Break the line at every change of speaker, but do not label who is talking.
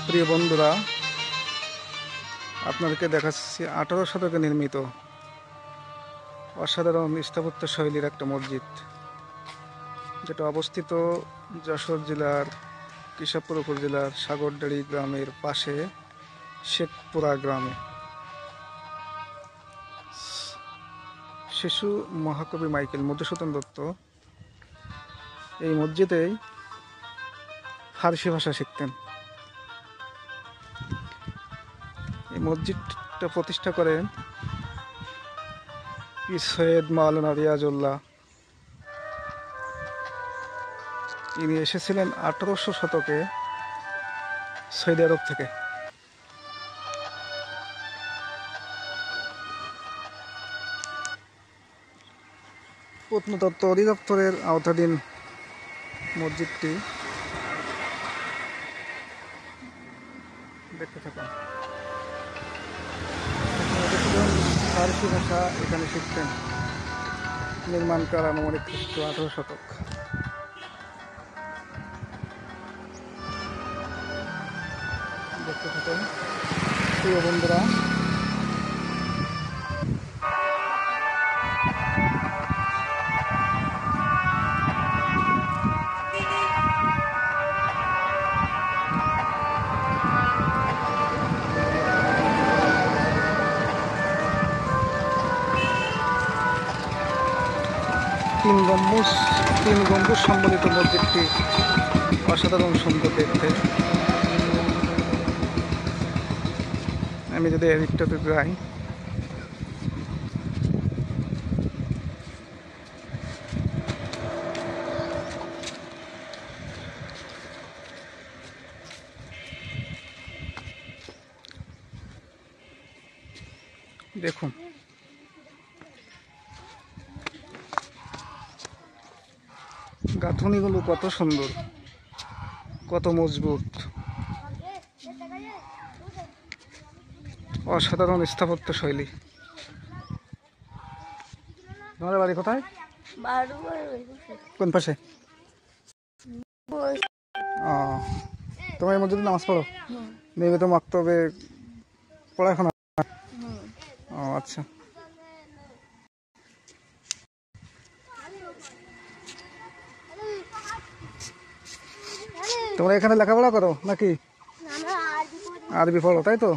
প্রিয় বন্ধুরা, আপনাদেরকে দেখাচ্ছি 18 শতকে নির্মিত অসাধারণ স্থাপত্য শৈলীর একটা মসজিদ, যেটা অবস্থিত যশোর জেলার কেশবপুর উপজেলার সাগরদাড়ি গ্রামের পাশে শেখপুরা গ্রামে। শিশু মহাকবি মাইকেল মধুসূদন দত্ত এই মসজিদেই ফার্সি ভাষা শিখতেন। এই মসজিদটা প্রতিষ্ঠা করেন পীর সৈয়দ মাওলানা রিয়াজউল্লাহ। ইনি এসেছিলেন 1800 শতকে সৌদি আরব থেকে। প্রত্নতত্ত্ব অধিদপ্তরের আওতাধীন মসজিদটি। দেখতে থাকুন। ফার্সি ভাষা এখানে শিখতেন। নির্মাণকাল আনুমানিক খ্রিস্ট 18 শতক। দেখতে থাকুন প্রিয় বন্ধুরা। তিন গম্বুজ সম্বলিত মসজিদটি অসাধারণ সুন্দর দেখতে। আমি যদি এদিকটাতে যাই, দেখুন গাঁথনিগুলো কত সুন্দর, কত মজবুত, অসাধারণ স্থাপত্য শৈলী। তোমার বাড়ি কোথায়? কোন পাশে? তোমার এই মসজিদে নামাজ পড়ো? নিয়মিত মাকতবে পড়াশোনা? ও আচ্ছা। তোমরা এখানে লেখাপড়া করো নাকি? আরবি পড়ো, তাই তো?